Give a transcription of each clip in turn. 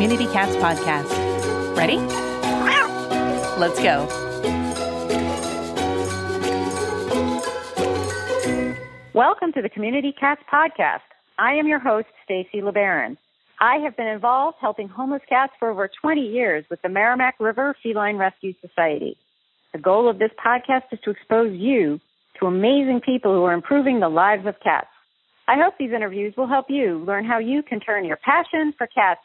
Community Cats podcast. Ready? Let's go. Welcome to the Community Cats podcast. I am your host, Stacy LeBaron. I have been involved helping homeless cats for over 20 years with the Merrimack River Feline Rescue Society. The goal of this podcast is to expose you to amazing people who are improving the lives of cats. I hope these interviews will help you learn how you can turn your passion for cats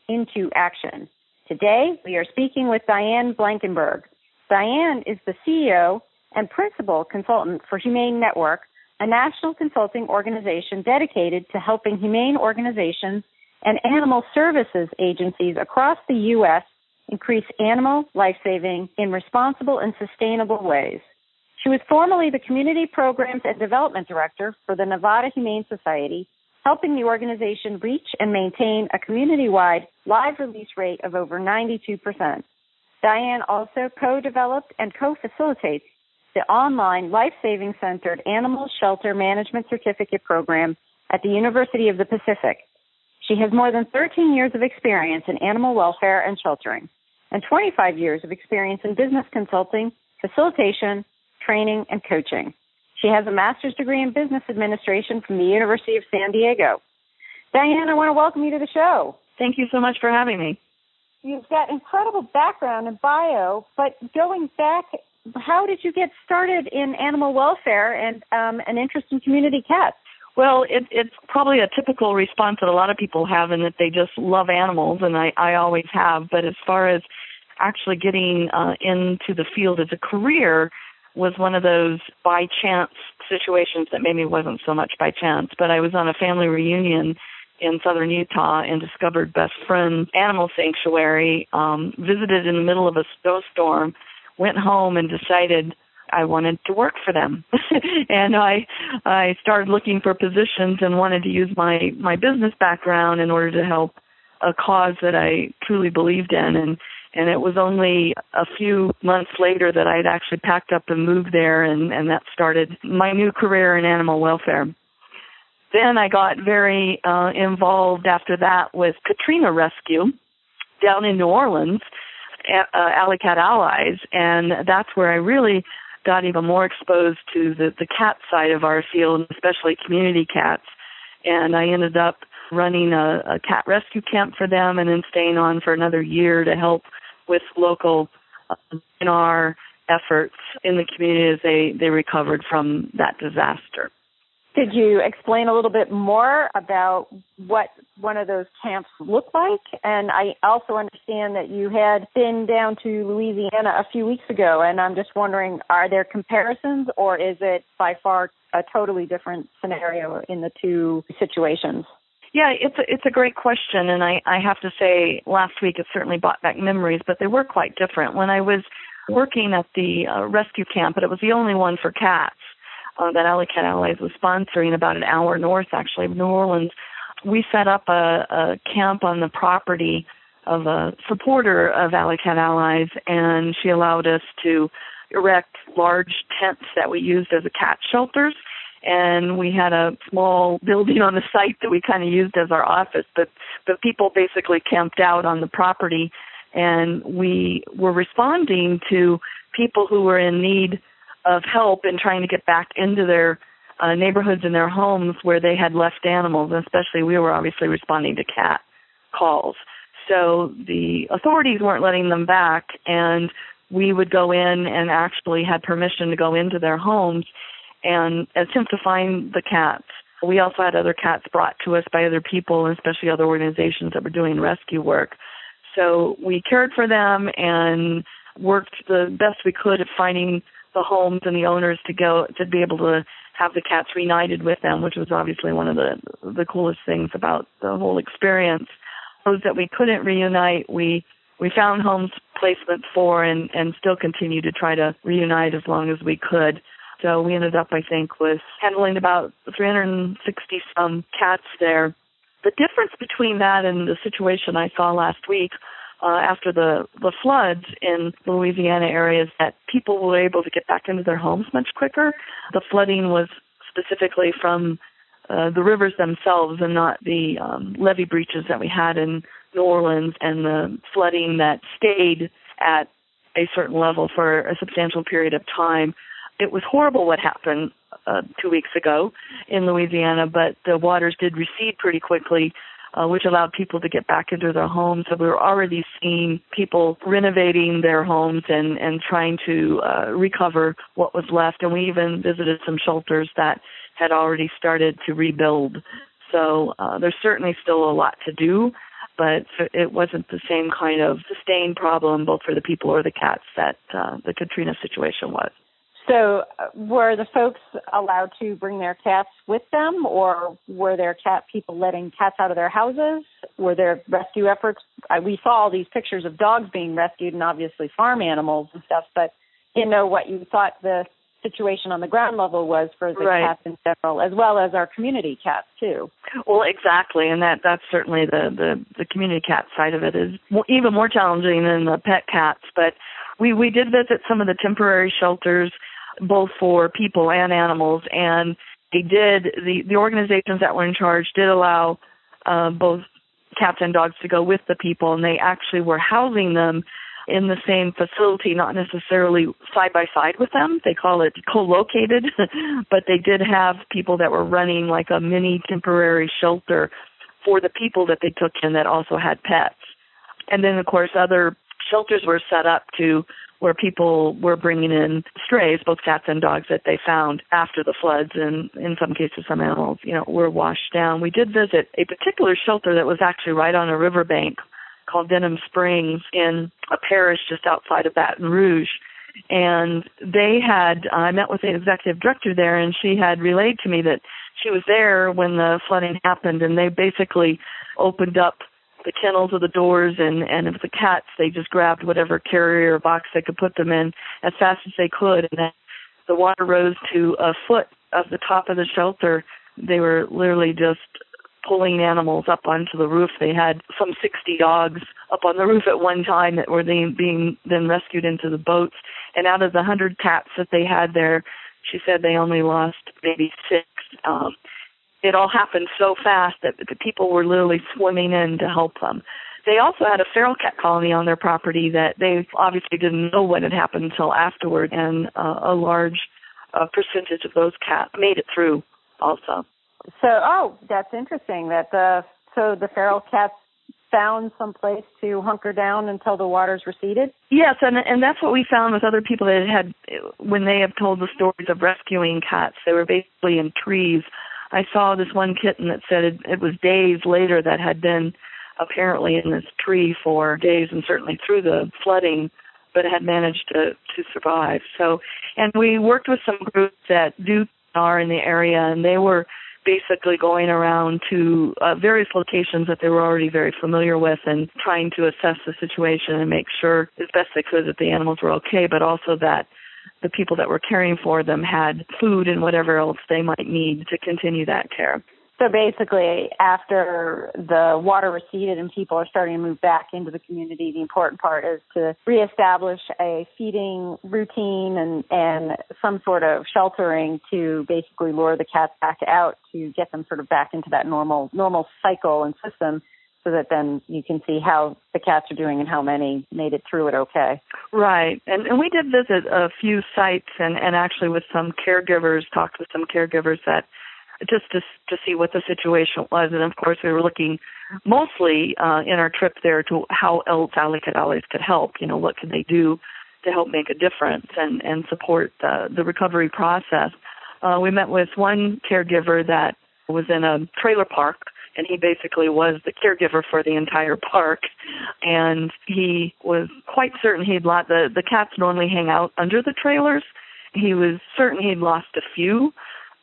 into action. Today, we are speaking with Diane Blankenberg. Diane is the CEO and principal consultant for Humane Network, a national consulting organization dedicated to helping humane organizations and animal services agencies across the U.S. increase animal life-saving in responsible and sustainable ways. She was formerly the Community Programs and Development Director for the Nevada Humane Society, helping the organization reach and maintain a community-wide live release rate of over 92%. Diane also co-developed and co-facilitates the online life-saving centered Animal Shelter Management Certificate Program at the University of the Pacific. She has more than 13 years of experience in animal welfare and sheltering, and 25 years of experience in business consulting, facilitation, training, and coaching. She has a master's degree in business administration from the University of San Diego. Diane, I want to welcome you to the show. Thank you so much for having me. You've got incredible background and bio, but going back, how did you get started in animal welfare and an interest in community cats? Well, it's probably a typical response that a lot of people have in that they just love animals, and I always have. But as far as actually getting into the field as a career was one of those by-chance situations that maybe wasn't so much by chance. But I was on a family reunion in southern Utah and discovered Best Friends Animal Sanctuary, visited in the middle of a snowstorm, went home and decided I wanted to work for them. And I started looking for positions and wanted to use my business background in order to help a cause that I truly believed in. And it was only a few months later that I'd actually packed up and moved there, and that started my new career in animal welfare. Then I got very involved after that with Katrina Rescue down in New Orleans, Alley Cat Allies, and that's where I really got even more exposed to the cat side of our field, especially community cats. And I ended up running a cat rescue camp for them and then staying on for another year to help with local NR efforts in the community as they recovered from that disaster. Could you explain a little bit more about what one of those camps looked like? And I also understand that you had been down to Louisiana a few weeks ago, and I'm just wondering, are there comparisons, or is it by far a totally different scenario in the two situations? Yeah, it's a great question, and I have to say last week it certainly brought back memories, but they were quite different. When I was working at the rescue camp, but it was the only one for cats, that Alley Cat Allies was sponsoring about an hour north, actually, of New Orleans. We set up a camp on the property of a supporter of Alley Cat Allies, and she allowed us to erect large tents that we used as a cat shelters. And we had a small building on the site that we kind of used as our office, but people basically camped out on the property, and we were responding to people who were in need of help in trying to get back into their neighborhoods and their homes where they had left animals, and especially we were obviously responding to cat calls. So the authorities weren't letting them back, and we would go in and actually had permission to go into their homes and attempt to find the cats. We also had other cats brought to us by other people, and especially other organizations that were doing rescue work. So we cared for them and worked the best we could at finding the homes and the owners to be able to have the cats reunited with them, which was obviously one of the coolest things about the whole experience. Those that we couldn't reunite, we found homes placement for and still continue to try to reunite as long as we could. So we ended up, I think, with handling about 360-some cats there. The difference between that and the situation I saw last week after the floods in the Louisiana area is that people were able to get back into their homes much quicker. The flooding was specifically from the rivers themselves and not the levee breaches that we had in New Orleans and the flooding that stayed at a certain level for a substantial period of time. It was horrible what happened 2 weeks ago in Louisiana, but the waters did recede pretty quickly, which allowed people to get back into their homes. So we were already seeing people renovating their homes and trying to recover what was left. And we even visited some shelters that had already started to rebuild. So there's certainly still a lot to do, but it wasn't the same kind of sustained problem both for the people or the cats that the Katrina situation was. So were the folks allowed to bring their cats with them, or were there cat people letting cats out of their houses? Were there rescue efforts? We saw all these pictures of dogs being rescued and obviously farm animals and stuff, but didn't know what you thought the situation on the ground level was for the cats in general, as well as our community cats too. Well, exactly, and that's certainly the community cat side of it is even more challenging than the pet cats. But we did visit some of the temporary shelters, both for people and animals, and the organizations that were in charge did allow both cats and dogs to go with the people, and they actually were housing them in the same facility, not necessarily side by side with them. They call it co-located, but they did have people that were running like a mini temporary shelter for the people that they took in that also had pets. And then, of course, other shelters were set up where people were bringing in strays, both cats and dogs, that they found after the floods, and in some cases some animals, were washed down. We did visit a particular shelter that was actually right on a riverbank called Denham Springs in a parish just outside of Baton Rouge. And I met with the executive director there, and she had relayed to me that she was there when the flooding happened, and they basically opened up the kennels of the doors, and if the cats, they just grabbed whatever carrier or box they could put them in as fast as they could, and then the water rose to a foot of the top of the shelter. They were literally just pulling animals up onto the roof. They had some 60 dogs up on the roof at one time that were being then rescued into the boats, and out of the 100 cats that they had there, she said they only lost maybe 6. It all happened so fast that the people were literally swimming in to help them. They also had a feral cat colony on their property that they obviously didn't know what had happened until afterward, and a large percentage of those cats made it through also. So, that's interesting. So the feral cats found some place to hunker down until the waters receded? Yes, and that's what we found with other people that had, when they have told the stories of rescuing cats, they were basically in trees. I saw this one kitten that said it was days later that had been apparently in this tree for days and certainly through the flooding, but had managed to survive. So, and we worked with some groups that are in the area, and they were basically going around to various locations that they were already very familiar with and trying to assess the situation and make sure as best they could that the animals were okay, but also that the people that were caring for them had food and whatever else they might need to continue that care. So basically, after the water receded and people are starting to move back into the community, the important part is to reestablish a feeding routine and some sort of sheltering to basically lure the cats back out to get them sort of back into that normal cycle and system, so that then you can see how the cats are doing and how many made it through it okay. Right. And we did visit a few sites and actually with some caregivers, talked with some caregivers that just to see what the situation was. And, of course, we were looking mostly in our trip there to how else Allied Allies could help. What could they do to help make a difference and support the recovery process. We met with one caregiver that was in a trailer park, and he basically was the caregiver for the entire park. And he was quite certain the cats normally hang out under the trailers. He was certain he'd lost a few,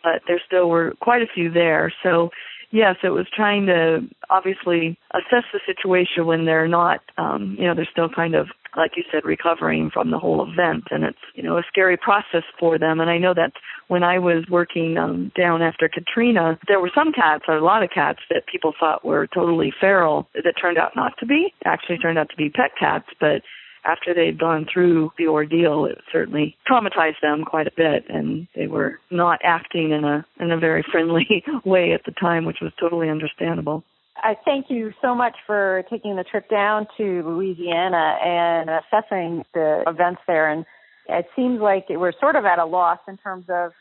but there still were quite a few there. So, yes, it was trying to obviously assess the situation when they're not, they're still kind of, like you said, recovering from the whole event. And it's, a scary process for them. And I know that when I was working down after Katrina, there were some cats, or a lot of cats, that people thought were totally feral that turned out not to be. Actually turned out to be pet cats, but after they'd gone through the ordeal, it certainly traumatized them quite a bit, and they were not acting in a very friendly way at the time, which was totally understandable. I thank you so much for taking the trip down to Louisiana and assessing the events there. And it seems like we're sort of at a loss in terms of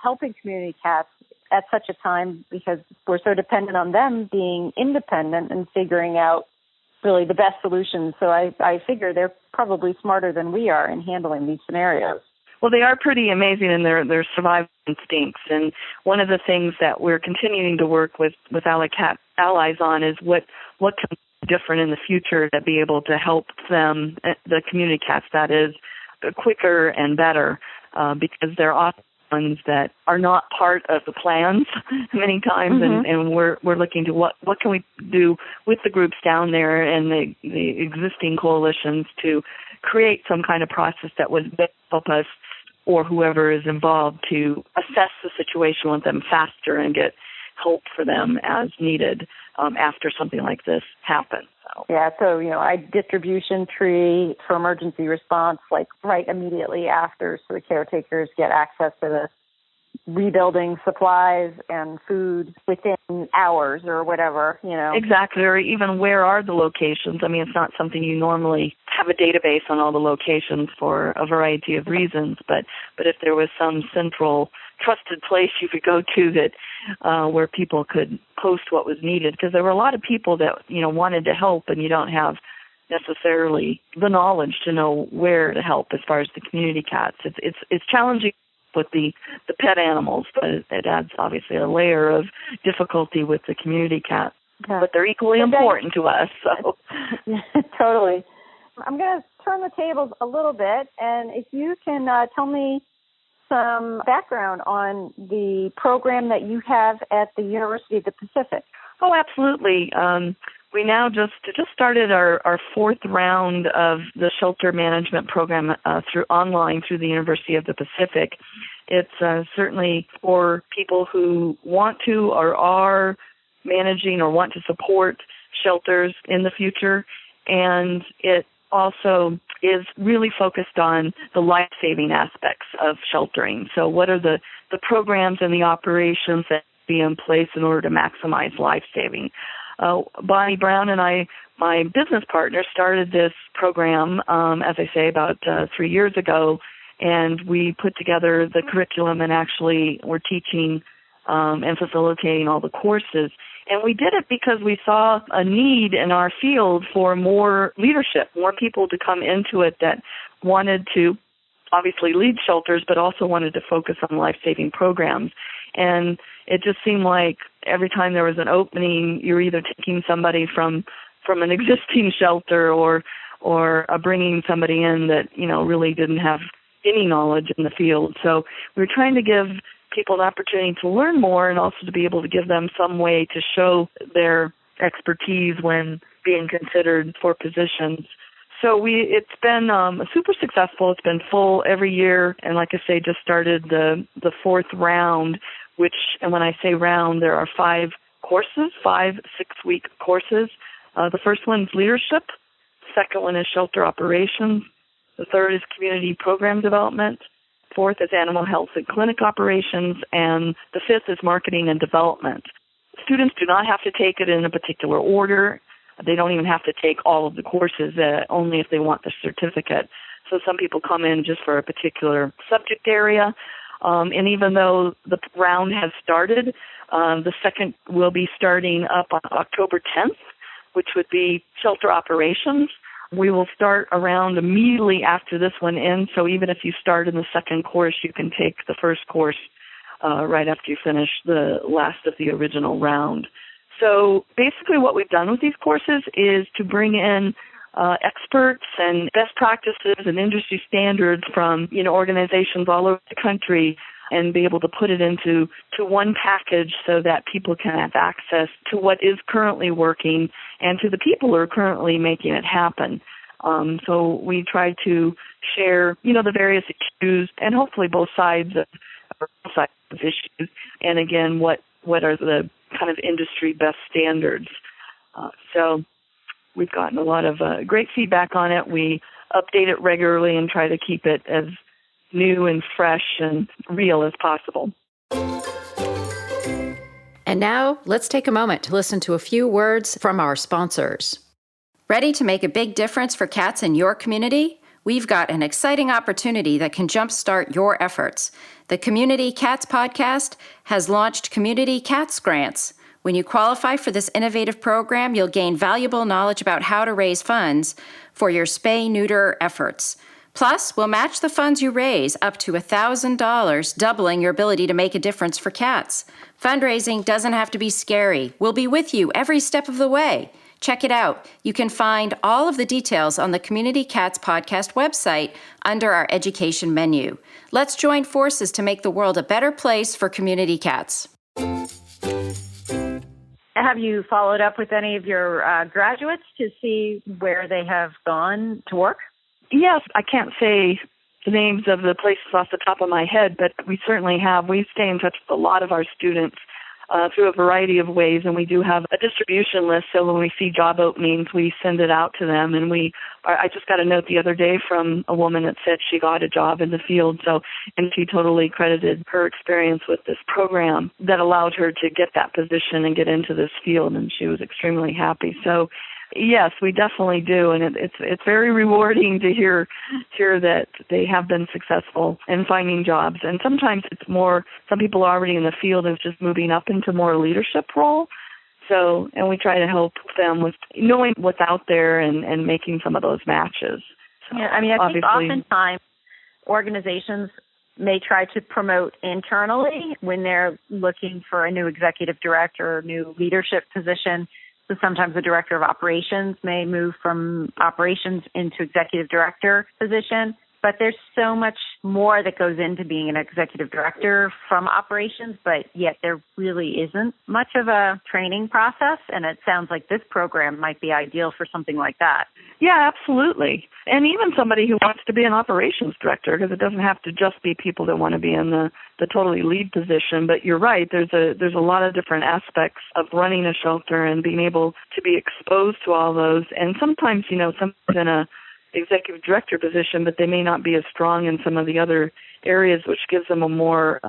helping community cats at such a time, because we're so dependent on them being independent and figuring out really the best solutions. So I figure they're probably smarter than we are in handling these scenarios. Well, they are pretty amazing in their survival instincts. And one of the things that we're continuing to work with Ally Cat Allies on is what can be different in the future to be able to help them, the community cats, that is, quicker and better, because they're often ones that are not part of the plans many times, and we're looking to what can we do with the groups down there and the existing coalitions to create some kind of process that would help us or whoever is involved to assess the situation with them faster and get help for them as needed after something like this happens. Yeah, so, distribution tree for emergency response, like right immediately after, so the caretakers get access to the rebuilding supplies and food within hours or whatever, Exactly, or even where are the locations? I mean, it's not something you normally have a database on all the locations for a variety of reasons, but if there was some central trusted place you could go to that where people could post what was needed, because there were a lot of people that wanted to help, and you don't have necessarily the knowledge to know where to help as far as the community cats. It's challenging with the pet animals, but it adds obviously a layer of difficulty with the community cats. Yeah. But they're equally important to us. So totally. I'm going to turn the tables a little bit, and if you can tell me some background on the program that you have at the University of the Pacific. Oh, absolutely. We now just started our fourth round of the shelter management program online through the University of the Pacific. It's certainly for people who want to or are managing or want to support shelters in the future, and it also is really focused on the life-saving aspects of sheltering. So what are the programs and the operations that be in place in order to maximize life-saving? Bonnie Brown and I, my business partner, started this program, as I say, about 3 years ago, and we put together the curriculum and actually we're teaching and facilitating all the courses. And we did it because we saw a need in our field for more leadership, more people to come into it that wanted to obviously lead shelters, but also wanted to focus on life-saving programs. And it just seemed like every time there was an opening, you're either taking somebody from an existing shelter or bringing somebody in that, really didn't have any knowledge in the field. So we were trying to give people an opportunity to learn more and also to be able to give them some way to show their expertise when being considered for positions. So it's been super successful. It's been full every year, and like I say, just started the fourth round, and when I say round, there are 5 courses, 5 6-week courses. The first one is leadership. The second one is shelter operations. The third is community program development. Fourth is animal health and clinic operations, and the fifth is marketing and development. Students do not have to take it in a particular order. They don't even have to take all of the courses, only if they want the certificate. So some people come in just for a particular subject area, and even though the round has started, the second will be starting up on October 10th, which would be shelter operations. We will start around immediately after this one ends, so even if you start in the second course, you can take the first course right after you finish the last of the original round. So basically what we've done with these courses is to bring in experts and best practices and industry standards from organizations all over the country and be able to put it into one package so that people can have access to what is currently working and to the people who are currently making it happen. So we try to share, the various issues and hopefully both sides of issues. And again, what are the kind of industry best standards? So we've gotten a lot of great feedback on it. We update it regularly and try to keep it as new and fresh and real as possible. And now, let's take a moment to listen to a few words from our sponsors. Ready to make a big difference for cats in your community? We've got an exciting opportunity that can jumpstart your efforts. The Community Cats Podcast has launched Community Cats Grants. When you qualify for this innovative program, you'll gain valuable knowledge about how to raise funds for your spay-neuter efforts. Plus, we'll match the funds you raise up to $1,000, doubling your ability to make a difference for cats. Fundraising doesn't have to be scary. We'll be with you every step of the way. Check it out. You can find all of the details on the Community Cats Podcast website under our education menu. Let's join forces to make the world a better place for community cats. Have you followed up with any of your graduates to see where they have gone to work? Yes, I can't say the names of the places off the top of my head, but we certainly have. We stay in touch with a lot of our students through a variety of ways, and we do have a distribution list, so when we see job openings, we send it out to them. And I just got a note the other day from a woman that said she got a job in the field, and she totally credited her experience with this program that allowed her to get that position and get into this field, and she was extremely happy. So yes, we definitely do, and it's very rewarding to hear that they have been successful in finding jobs. And sometimes it's more, some people are already in the field and just moving up into more leadership role. So, and we try to help them with knowing what's out there and making some of those matches. So, yeah, I mean, I think oftentimes organizations may try to promote internally when they're looking for a new executive director or new leadership position. So sometimes the director of operations may move from operations into executive director position. But there's so much more that goes into being an executive director from operations, but yet there really isn't much of a training process. And it sounds like this program might be ideal for something like that. Yeah, absolutely. And even somebody who wants to be an operations director, because it doesn't have to just be people that want to be in the totally lead position. But you're right, there's a lot of different aspects of running a shelter and being able to be exposed to all those. And sometimes, someone's in a executive director position, but they may not be as strong in some of the other areas, which gives them a more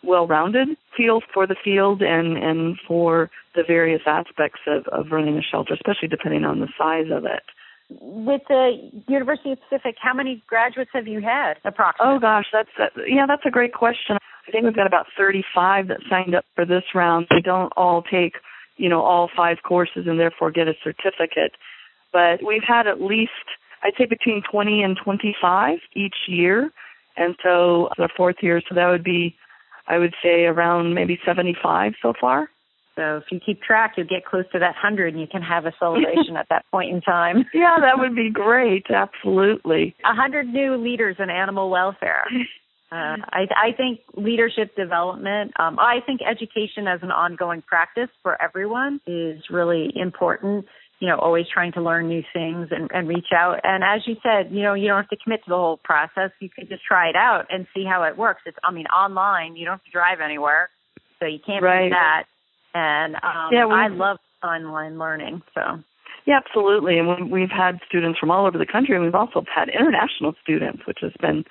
well-rounded feel for the field and for the various aspects of running a shelter, especially depending on the size of it. With the University of Pacific, how many graduates have you had approximately? Oh gosh, that's a great question. I think we've got about 35 that signed up for this round. They don't all take, all 5 courses and therefore get a certificate, but we've had at least, I'd say, between 20 and 25 each year. And so the 4th year, so that would be, I would say, around maybe 75 so far. So if you keep track, you'll get close to that 100 and you can have a celebration at that point in time. Yeah, that would be great. Absolutely. 100 new leaders in animal welfare. I think leadership development, I think education as an ongoing practice for everyone is really important. Always trying to learn new things and reach out. And as you said, you don't have to commit to the whole process. You could just try it out and see how it works. Online, you don't have to drive anywhere, so you can't do that. And I love online learning. So yeah, absolutely. And we've had students from all over the country, and we've also had international students, which has been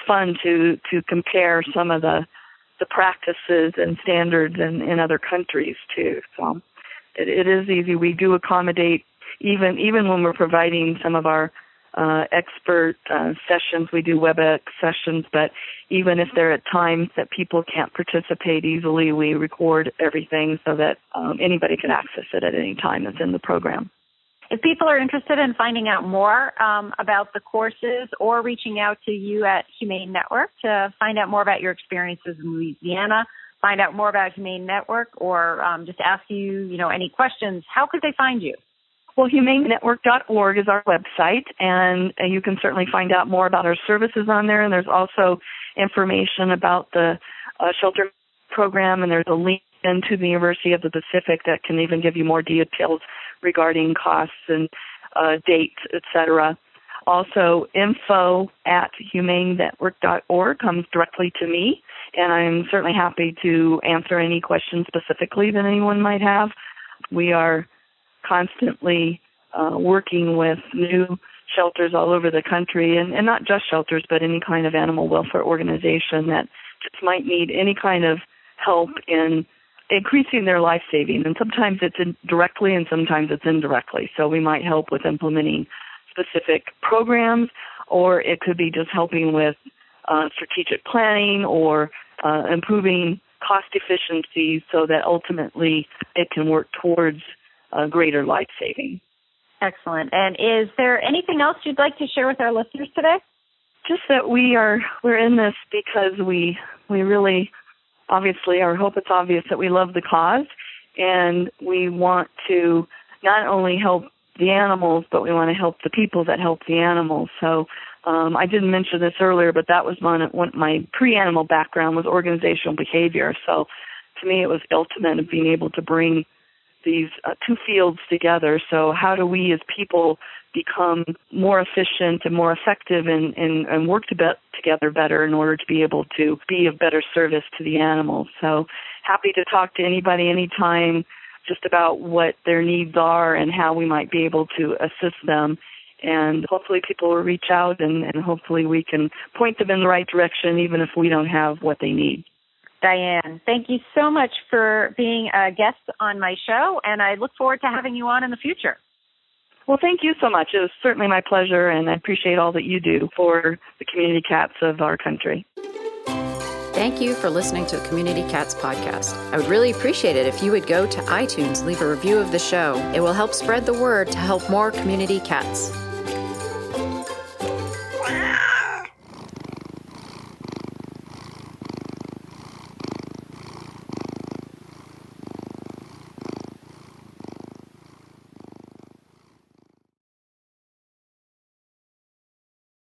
fun to compare some of the practices and standards in other countries too. So it is easy. We do accommodate, even when we're providing some of our expert sessions, we do WebEx sessions, but even if there are times that people can't participate easily, we record everything so that anybody can access it at any time that's in the program. If people are interested in finding out more about the courses or reaching out to you at Humane Network to find out more about your experiences in Louisiana, find out more about Humane Network, or just ask you, any questions, how could they find you? Well, humanenetwork.org is our website, and you can certainly find out more about our services on there. And there's also information about the shelter program, and there's a link into the University of the Pacific that can even give you more details regarding costs and dates, etc. Also, info@humanenetwork.org comes directly to me, and I'm certainly happy to answer any questions specifically that anyone might have. We are constantly working with new shelters all over the country, and not just shelters, but any kind of animal welfare organization that just might need any kind of help in increasing their life saving. And sometimes it's directly and sometimes it's indirectly. So we might help with implementing specific programs, or it could be just helping with strategic planning or improving cost efficiency so that ultimately it can work towards greater life saving. Excellent. And is there anything else you'd like to share with our listeners today? Just that we're in this because we really, obviously, I hope it's obvious that we love the cause, and we want to not only help the animals, but we want to help the people that help the animals. So I didn't mention this earlier, but that was my pre-animal background was organizational behavior. So to me, it was ultimate of being able to bring these two fields together. So how do we as people become more efficient and more effective and work together better in order to be able to be of better service to the animals? So happy to talk to anybody anytime just about what their needs are and how we might be able to assist them. And hopefully people will reach out and hopefully we can point them in the right direction even if we don't have what they need. Diane, thank you so much for being a guest on my show, and I look forward to having you on in the future. Well, thank you so much. It was certainly my pleasure, and I appreciate all that you do for the community cats of our country. Thank you for listening to the Community Cats Podcast. I would really appreciate it if you would go to iTunes, leave a review of the show. It will help spread the word to help more community cats.